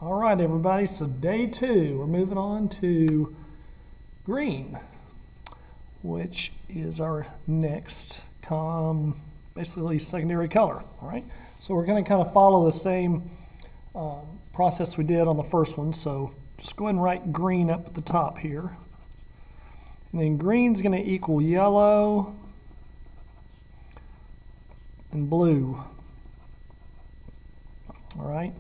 All right, everybody, so day 2, we're moving on to green, which is our next basically secondary color. All right, so we're going to kind of follow the same process we did on the first one. So just go ahead and write green up at the top here. And then green's going to equal yellow and blue. All right.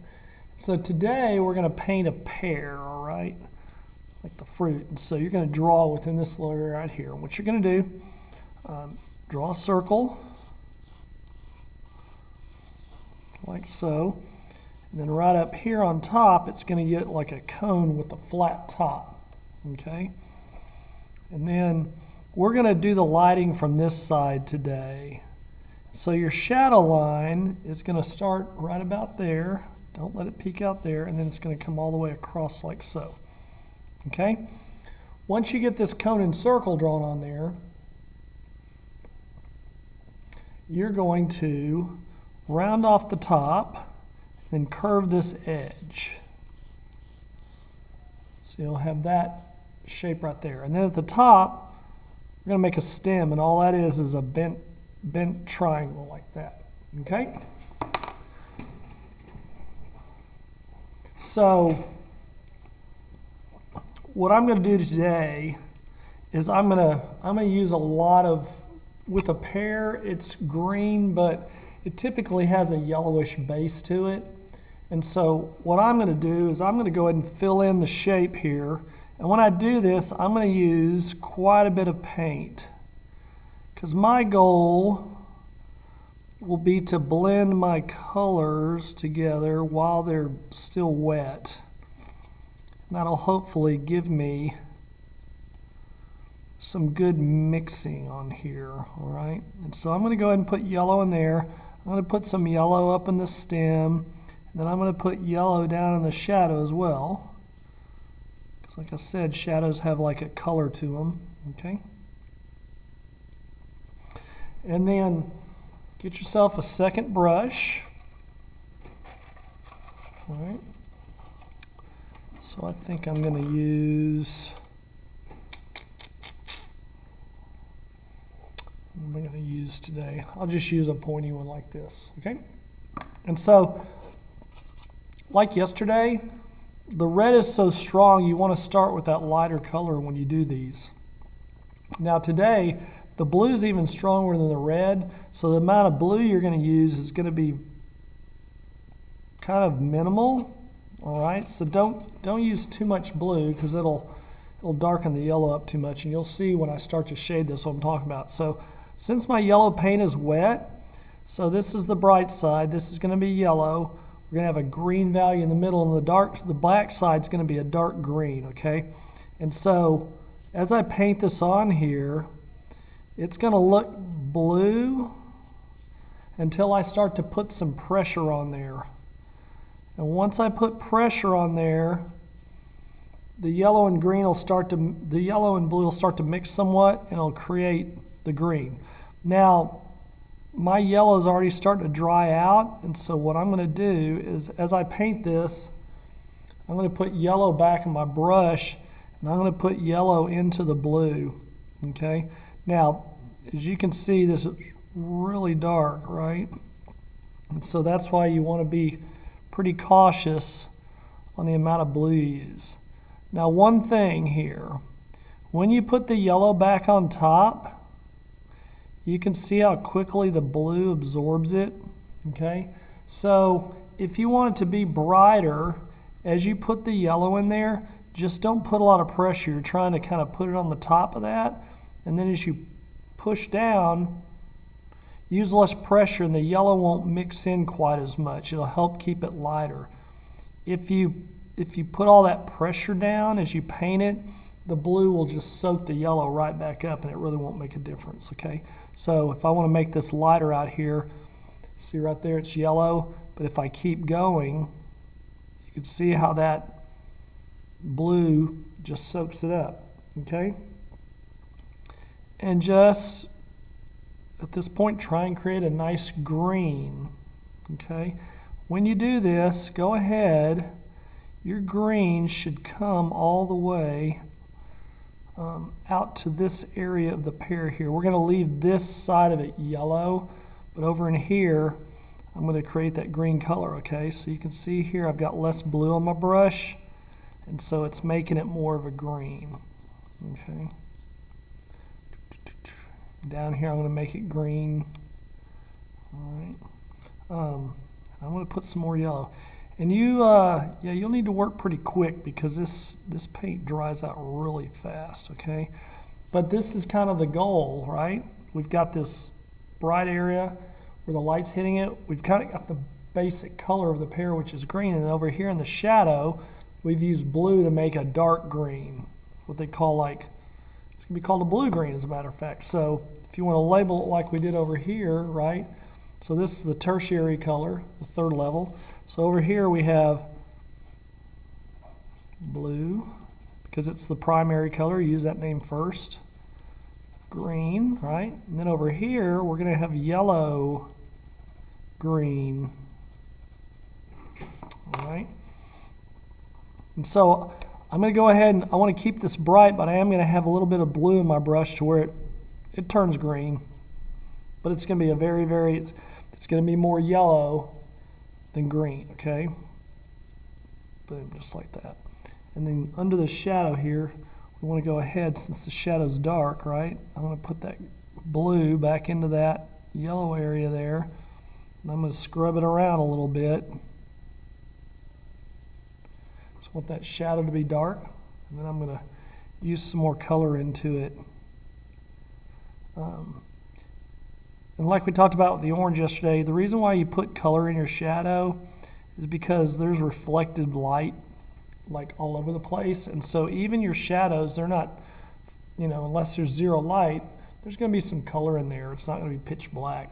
So today we're going to paint a pear, all right, like the fruit. And so you're going to draw within this little area right here. And what you're going to do, draw a circle, like so. And then right up here on top, it's going to get like a cone with a flat top, okay? And then we're going to do the lighting from this side today. So your shadow line is going to start right about there. Don't let it peek out there, and then it's going to come all the way across like so. Okay? Once you get this cone and circle drawn on there, you're going to round off the top and curve this edge. So you'll have that shape right there. And then at the top, we're going to make a stem, and all that is a bent triangle like that. Okay? So what I'm going to do today is I'm going to use a lot of, with a pear, it's green, but it typically has a yellowish base to it. And so what I'm going to do is I'm going to go ahead and fill in the shape here. And when I do this, I'm going to use quite a bit of paint, because my goal will be to blend my colors together while they're still wet. And that'll hopefully give me some good mixing on here, all right? And so I'm going to go ahead and put yellow in there. I'm going to put some yellow up in the stem, and then I'm going to put yellow down in the shadow as well. Because like I said, shadows have like a color to them, okay? And then get yourself a second brush. All right. So I think I'm going to use, what am I going to use today? I'll just use a pointy one like this, okay? And so, like yesterday, the red is so strong, you want to start with that lighter color when you do these. Now today, the blue is even stronger than the red, so the amount of blue you're going to use is going to be kind of minimal. All right, so don't use too much blue, because it'll darken the yellow up too much, and you'll see when I start to shade this what I'm talking about. So since my yellow paint is wet, so this is the bright side, this is going to be yellow. We're going to have a green value in the middle, and the black side is going to be a dark green. Okay, and so as I paint this on here, it's going to look blue until I start to put some pressure on there. And once I put pressure on there, the yellow and blue will start to mix somewhat, and it'll create the green. Now, my yellow is already starting to dry out, and so what I'm going to do is, as I paint this, I'm going to put yellow back in my brush, and I'm going to put yellow into the blue. Okay? Now, as you can see, this is really dark, right? And so that's why you want to be pretty cautious on the amount of blue you use. Now, one thing here, when you put the yellow back on top, you can see how quickly the blue absorbs it, okay? So if you want it to be brighter, as you put the yellow in there, just don't put a lot of pressure. You're trying to kind of put it on the top of that, and then as you push down, use less pressure, and the yellow won't mix in quite as much. It'll help keep it lighter. If you put all that pressure down as you paint it, the blue will just soak the yellow right back up, and it really won't make a difference, okay? So if I want to make this lighter out here, see right there it's yellow, but if I keep going, you can see how that blue just soaks it up, okay? And just at this point, try and create a nice green, okay? When you do this, go ahead, your green should come all the way out to this area of the pear here. We're going to leave this side of it yellow, but over in here, I'm going to create that green color, okay? So you can see here I've got less blue on my brush, and so it's making it more of a green, okay? Down here I'm going to make it green, all right? I'm going to put some more yellow. And you'll need to work pretty quick because this paint dries out really fast, okay? But this is kind of the goal, right? We've got this bright area where the light's hitting it. We've kind of got the basic color of the pear, which is green. And over here in the shadow, we've used blue to make a dark green, what they call it's going to be called a blue-green, as a matter of fact. So if you want to label it like we did over here, right? So this is the tertiary color, the third level. So over here we have blue, because it's the primary color, use that name first. Green, right? And then over here we're going to have yellow, green. All right? And so I'm going to go ahead and I want to keep this bright, but I am going to have a little bit of blue in my brush to where it turns green. But it's going to be a very, it's going to be more yellow than green, okay? Boom, just like that. And then under the shadow here, we want to go ahead, since the shadow's dark, right? I'm going to put that blue back into that yellow area there. And I'm going to scrub it around a little bit. Just want that shadow to be dark. And then I'm going to use some more color into it. And like we talked about with the orange yesterday, the reason why you put color in your shadow is because there's reflected light like all over the place. And so even your shadows, they're not, unless there's zero light, there's going to be some color in there. It's not going to be pitch black,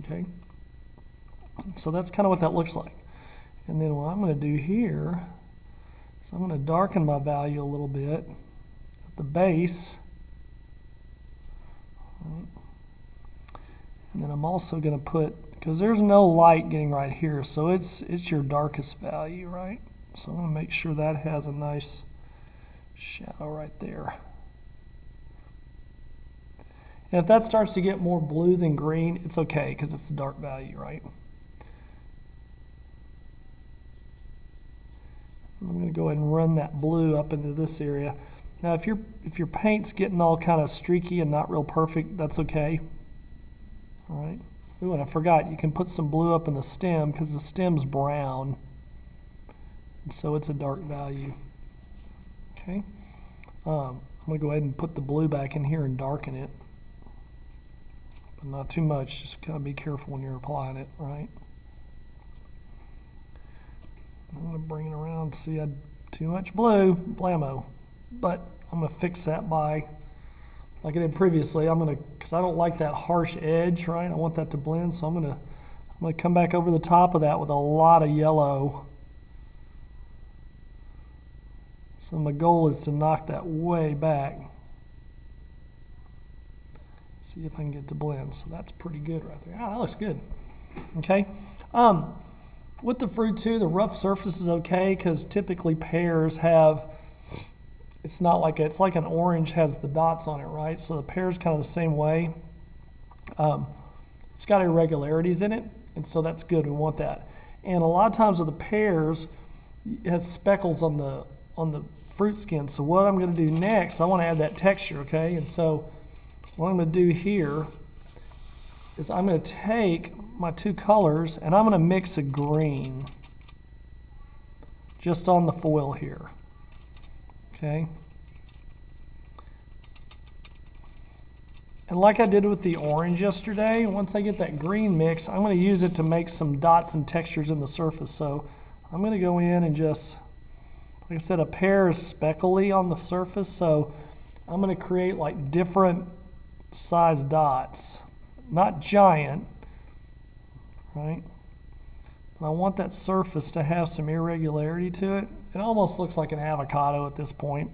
okay? So that's kind of what that looks like. And then what I'm going to do here is I'm going to darken my value a little bit at the base. Right. And then I'm also going to put, because there's no light getting right here, so it's your darkest value, right? So I'm going to make sure that has a nice shadow right there. And if that starts to get more blue than green, it's okay because it's a dark value, right? I'm going to go ahead and run that blue up into this area. Now if your paint's getting all kind of streaky and not real perfect, that's okay. All right. Ooh, and I forgot, you can put some blue up in the stem because the stem's brown. And so it's a dark value. Okay. I'm going to go ahead and put the blue back in here and darken it. But not too much. Just kind of be careful when you're applying it, right? I'm going to bring it around. See, I had too much blue. Blammo. But I'm going to fix that by, like I did previously, because I don't like that harsh edge, right? I want that to blend, so I'm going to come back over the top of that with a lot of yellow. So my goal is to knock that way back. See if I can get it to blend. So that's pretty good right there. Ah, that looks good. Okay. With the fruit too, the rough surface is okay because typically pears have, it's like an orange has the dots on it, right? So the pear's kind of the same way. It's got irregularities in it, and so that's good. We want that. And a lot of times with the pears, it has speckles on the fruit skin. So what I'm going to do next, I want to add that texture, okay? And so what I'm going to do here is I'm going to take my two colors and I'm going to mix a green just on the foil here. Okay. And like I did with the orange yesterday, once I get that green mix, I'm going to use it to make some dots and textures in the surface. So I'm going to go in and just, like I said, a pear is speckly on the surface, so I'm going to create like different size dots. Not giant, right? But I want that surface to have some irregularity to it. It almost looks like an avocado at this point,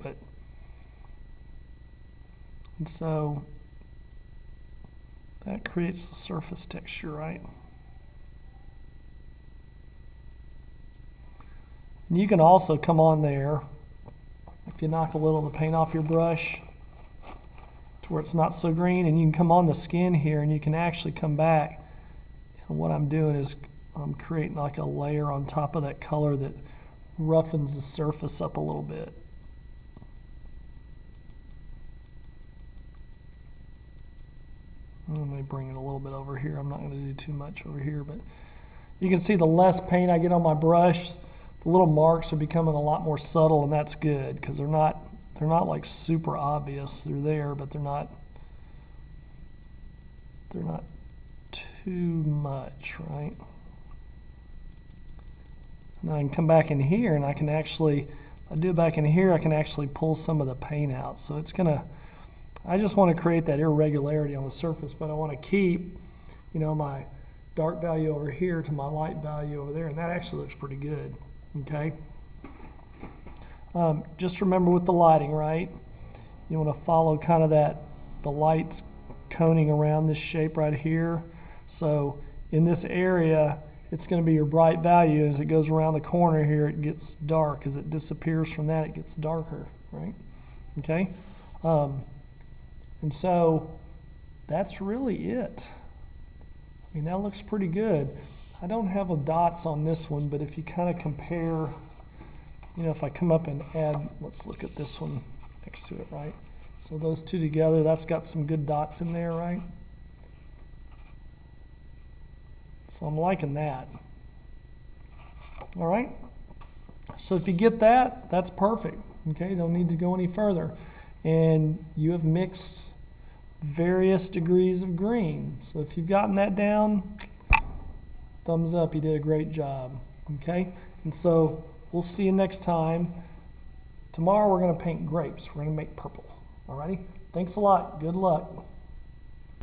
and so that creates the surface texture, right? And you can also come on there, if you knock a little of the paint off your brush to where it's not so green, and you can come on the skin here and you can actually come back. And what I'm doing is I'm creating like a layer on top of that color that roughens the surface up a little bit. Let me bring it a little bit over here. I'm not going to do too much over here, but you can see the less paint I get on my brush, the little marks are becoming a lot more subtle, and that's good because they're not like super obvious. They're there, but they're not too much, right? And I can come back in here and I can actually, if I do it back in here, I can actually pull some of the paint out. So it's gonna, I just want to create that irregularity on the surface, but I want to keep, my dark value over here to my light value over there, and that actually looks pretty good, okay? Just remember with the lighting, right? You want to follow kind of the lights coning around this shape right here. So in this area, it's going to be your bright value. As it goes around the corner here, it gets dark. As it disappears from that, it gets darker, right? Okay? And so that's really it. I mean, that looks pretty good. I don't have the dots on this one, but if you kind of compare, if I come up and add, let's look at this one next to it, right? So those two together, that's got some good dots in there, right? So I'm liking that. All right? So if you get that, that's perfect. Okay, don't need to go any further. And you have mixed various degrees of green. So if you've gotten that down, thumbs up, you did a great job. Okay? And so we'll see you next time. Tomorrow we're going to paint grapes. We're going to make purple. All righty? Thanks a lot. Good luck.